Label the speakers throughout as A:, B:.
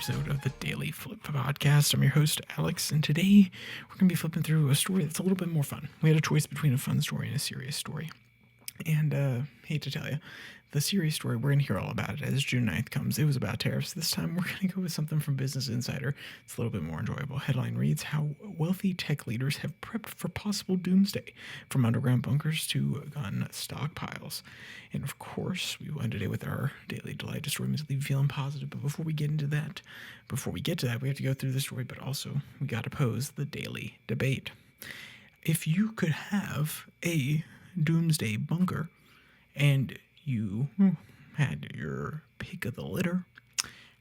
A: episode of the Daily Flip podcast. I'm your host, Alex, and today we're going to be flipping through a story that's a little bit more fun. We had a choice between a fun story and a serious story. And hate to tell you, the serious story, we're going to hear all about it as June 9th comes. It was about tariffs. This time we're going to go with something from Business Insider. It's a little bit more enjoyable. Headline reads, How Wealthy Tech Leaders Have Prepped for Possible Doomsday, from Underground Bunkers to Gun Stockpiles. And of course, we will end today with our Daily Delight to story, leave you feeling positive. But before we get to that, we have to go through the story, but also we got to pose the daily debate. If you could have a doomsday bunker and you had your pick of the litter,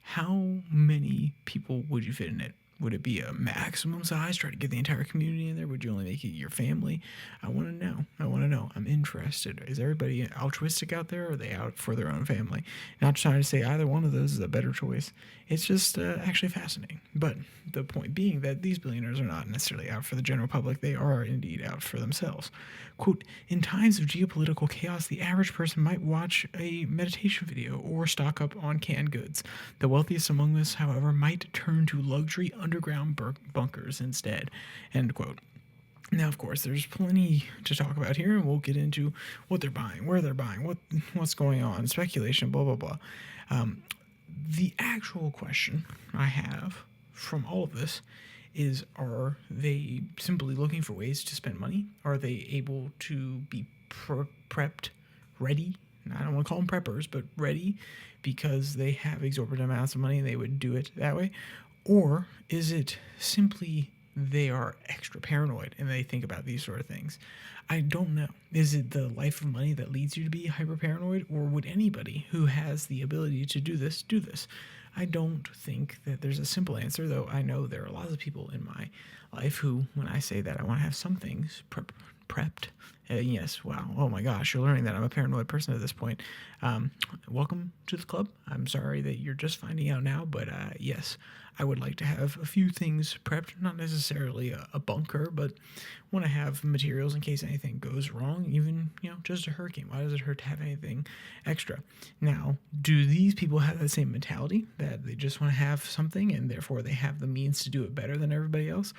A: how many people would you fit in it? Would it be a maximum size? Try to get the entire community in there? Would you only make it your family? I want to know. I'm interested. Is everybody altruistic out there, or are they out for their own family? Not trying to say either one of those is a better choice. It's just actually fascinating. But the point being that these billionaires are not necessarily out for the general public. They are indeed out for themselves. Quote, in times of geopolitical chaos, the average person might watch a meditation video or stock up on canned goods. The wealthiest among us, however, might turn to luxury underground bunkers instead. End quote. Now, of course, there's plenty to talk about here, and we'll get into what they're buying, where they're buying, what's going on, speculation, blah, blah, blah. The actual question I have from all of this is, are they simply looking for ways to spend money? Are they able to be prepped, ready? I don't want to call them preppers, but ready because they have exorbitant amounts of money and they would do it that way? Or is it simply they are extra paranoid and they think about these sort of things? I don't know. Is it the life of money that leads you to be hyper paranoid, or would anybody who has the ability to do this do this? I don't think that there's a simple answer, though I know there are lots of people in my life who, when I say that I want to have some things prepped, yes, wow, oh my gosh, you're learning that I'm a paranoid person at this point. Welcome to the club. I'm sorry that you're just finding out now, but yes, I would like to have a few things prepped, not necessarily a bunker, but want to have materials in case anything goes wrong, even, just a hurricane. Why does it hurt to have anything extra? Now, do these people have that same mentality that they just want to have something and therefore they have the means to do it better than everybody else?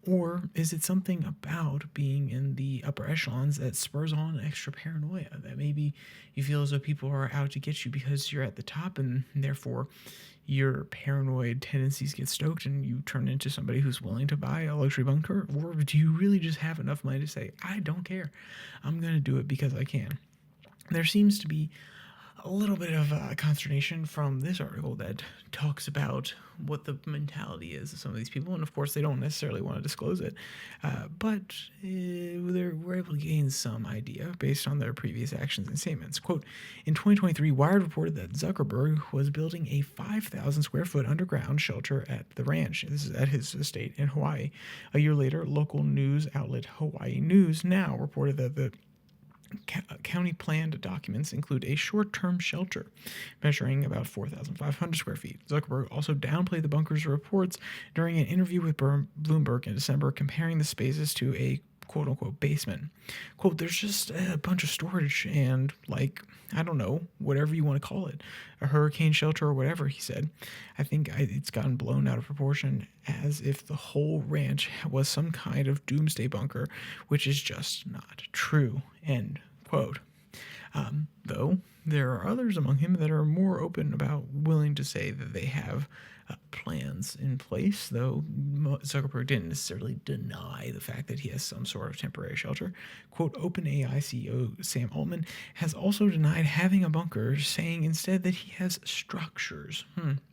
A: Or is it something about being in the upper echelons that spurs on extra paranoia, that maybe you feel as though people are out to get you because you're at the top, and therefore your paranoid tendencies get stoked and you turn into somebody who's willing to buy a luxury bunker? Or do you really just have enough money to say, I don't care, I'm going to do it because I can? There seems to be a little bit of consternation from this article that talks about what the mentality is of some of these people, and of course they don't necessarily want to disclose it, but we're able to gain some idea based on their previous actions and statements. Quote, in 2023, Wired reported that Zuckerberg was building a 5,000 square foot underground shelter at the ranch. This is at his estate in Hawaii. A year later, local news outlet Hawaii News Now reported that the county planned documents include a short-term shelter measuring about 4,500 square feet. Zuckerberg also downplayed the bunker's reports during an interview with Bloomberg in December, comparing the spaces to a quote-unquote basement. Quote, there's just a bunch of storage and, I don't know, whatever you want to call it, a hurricane shelter or whatever, he said. I think it's gotten blown out of proportion as if the whole ranch was some kind of doomsday bunker, which is just not true, end quote. Though there are others among him that are more open about willing to say that they have plans in place, though Zuckerberg didn't necessarily deny the fact that he has some sort of temporary shelter. Quote, OpenAI CEO Sam Altman has also denied having a bunker, saying instead that he has structures.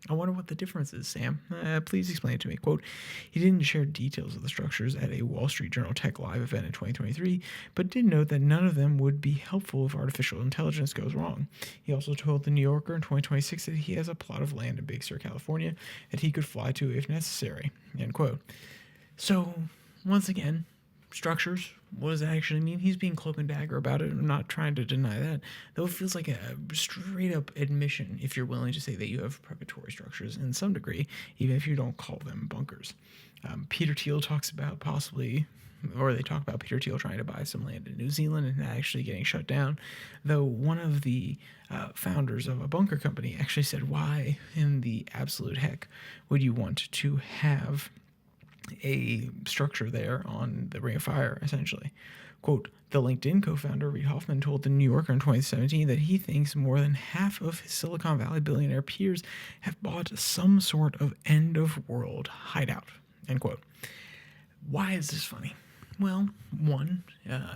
A: I wonder what the difference is, Sam. Please explain it to me. Quote, he didn't share details of the structures at a Wall Street Journal Tech Live event in 2023, but did note that none of them would be helpful if artificial intelligence goes wrong. He also told The New Yorker in 2026 that he has a plot of land in Big Sur, California, that he could fly to if necessary, end quote. So, once again, structures, what does that actually mean? He's being cloak and dagger about it. I'm not trying to deny that, though it feels like a straight up admission if you're willing to say that you have preparatory structures in some degree, even if you don't call them bunkers. Peter Thiel talks about possibly or they talk about Peter Thiel trying to buy some land in New Zealand and actually getting shut down. Though one of the founders of a bunker company actually said, why in the absolute heck would you want to have a structure there on the Ring of Fire, essentially? Quote, the LinkedIn co-founder Reid Hoffman told the New Yorker in 2017 that he thinks more than half of his Silicon Valley billionaire peers have bought some sort of end-of-world hideout, end quote. Why is this funny? Well, one,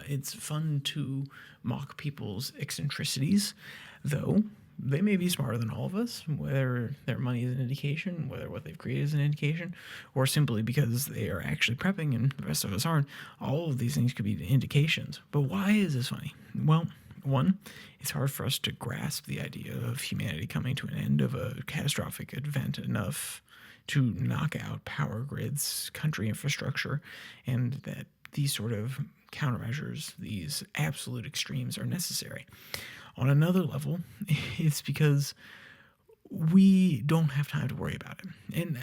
A: it's fun to mock people's eccentricities, though they may be smarter than all of us, whether their money is an indication, whether what they've created is an indication, or simply because they are actually prepping and the rest of us aren't. All of these things could be indications. But why is this funny? Well, one, it's hard for us to grasp the idea of humanity coming to an end of a catastrophic event enough to knock out power grids, country infrastructure, and that these sort of countermeasures, these absolute extremes, are necessary. On another level, it's because we don't have time to worry about it. And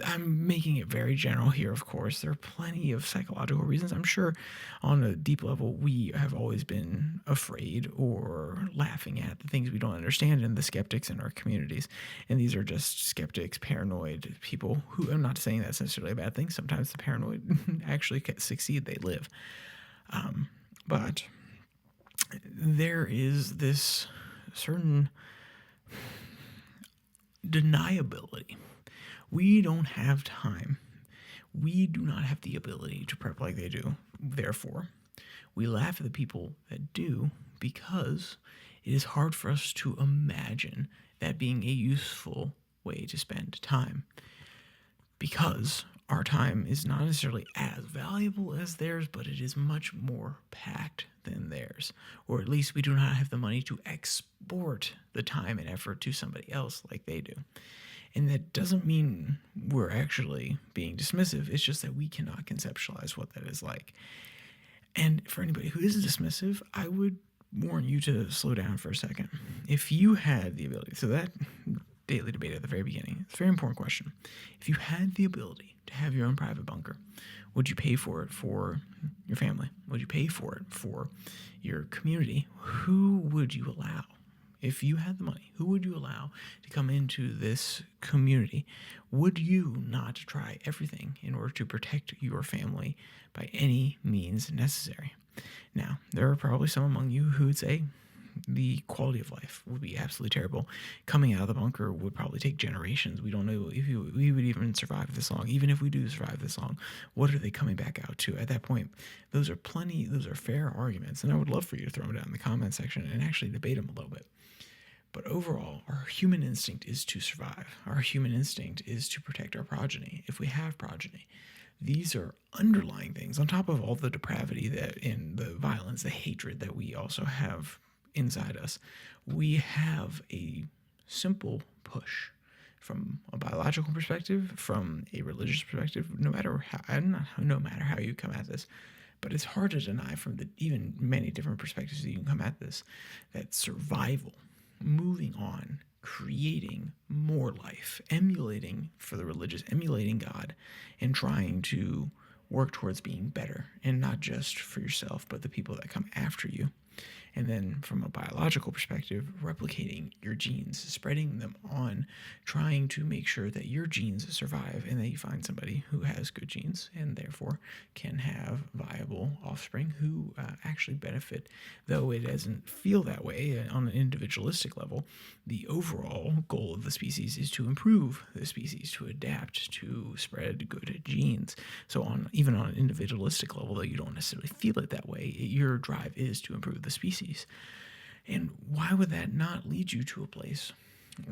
A: I'm making it very general here, of course. There are plenty of psychological reasons. I'm sure on a deep level, we have always been afraid or laughing at the things we don't understand in the skeptics in our communities. And these are just skeptics, paranoid people who, I'm not saying that's necessarily a bad thing. Sometimes the paranoid actually succeed, they live. But there is this certain deniability. We don't have time. We do not have the ability to prep like they do. Therefore, we laugh at the people that do because it is hard for us to imagine that being a useful way to spend time. Because our time is not necessarily as valuable as theirs, but it is much more packed than theirs. Or at least we do not have the money to export the time and effort to somebody else like they do. And that doesn't mean we're actually being dismissive. It's just that we cannot conceptualize what that is like. And for anybody who is dismissive, I would warn you to slow down for a second. If you had the ability, so that daily debate at the very beginning, it's a very important question. If you had the ability to have your own private bunker, would you pay for it for your family? Would you pay for it for your community? Who would you allow? If you had the money, who would you allow to come into this community? Would you not try everything in order to protect your family by any means necessary? Now, there are probably some among you who would say the quality of life would be absolutely terrible. Coming out of the bunker would probably take generations. We don't know if we would even survive this long. Even if we do survive this long, what are they coming back out to at that point? Those are fair arguments, and I would love for you to throw them down in the comment section and actually debate them a little bit. But overall, our human instinct is to survive. Our human instinct is to protect our progeny, if we have progeny. These are underlying things, on top of all the depravity that in the violence, the hatred that we also have inside us. We have a simple push from a biological perspective, from a religious perspective, no matter how you come at this. But it's hard to deny from the even many different perspectives that you can come at this, that survival, moving on, creating more life, emulating for the religious, emulating God, and trying to work towards being better, and not just for yourself, but the people that come after you. And then from a biological perspective, replicating your genes, spreading them on, trying to make sure that your genes survive and that you find somebody who has good genes and therefore can have viable offspring who actually benefit. Though it doesn't feel that way on an individualistic level, the overall goal of the species is to improve the species, to adapt, to spread good genes. So even on an individualistic level, though you don't necessarily feel it that way, your drive is to improve the species. And why would that not lead you to a place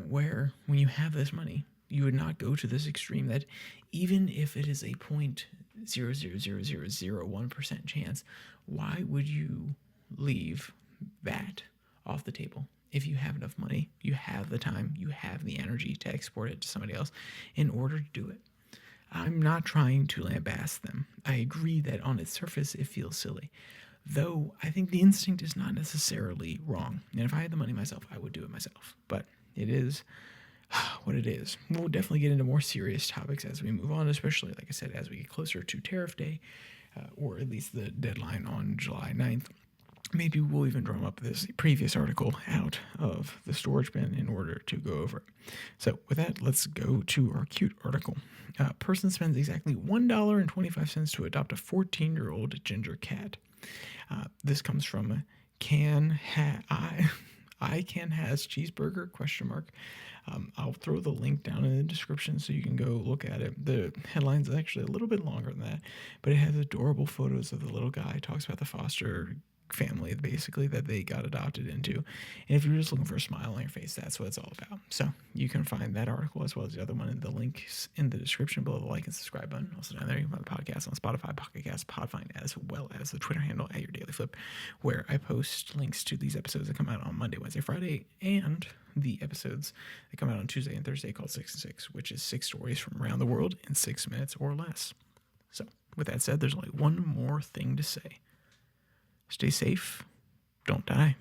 A: where, when you have this money, you would not go to this extreme that even if it is a 0.00001% chance, why would you leave that off the table? If you have enough money, you have the time, you have the energy to export it to somebody else in order to do it. I'm not trying to lambaste them. I agree that on its surface it feels silly. Though I think the instinct is not necessarily wrong. And if I had the money myself, I would do it myself. But it is what it is. We'll definitely get into more serious topics as we move on, especially, like I said, as we get closer to Tariff Day. or at least the deadline on July 9th. Maybe we'll even drum up this previous article out of the storage bin in order to go over it. So with that, let's go to our cute article. A person spends exactly $1.25 to adopt a 14-year-old ginger cat. This comes from I Can Has Cheeseburger, question mark. I'll throw the link down in the description so you can go look at it. The headline's actually a little bit longer than that, but it has adorable photos of the little guy. It talks about the foster family, basically, that they got adopted into. And if you're just looking for a smile on your face, that's what it's all about. So you can find that article as well as the other one in the links in the description below the like and subscribe button. Also down there, you can find the podcast on Spotify, Pocket Cast, Podfind, as well as the Twitter handle at your DailyFlip, where I post links to these episodes that come out on Monday, Wednesday, Friday, and the episodes that come out on Tuesday and Thursday called 6 and 6, which is 6 stories from around the world in 6 minutes or less. So with that said, there's only one more thing to say. Stay safe. Don't die.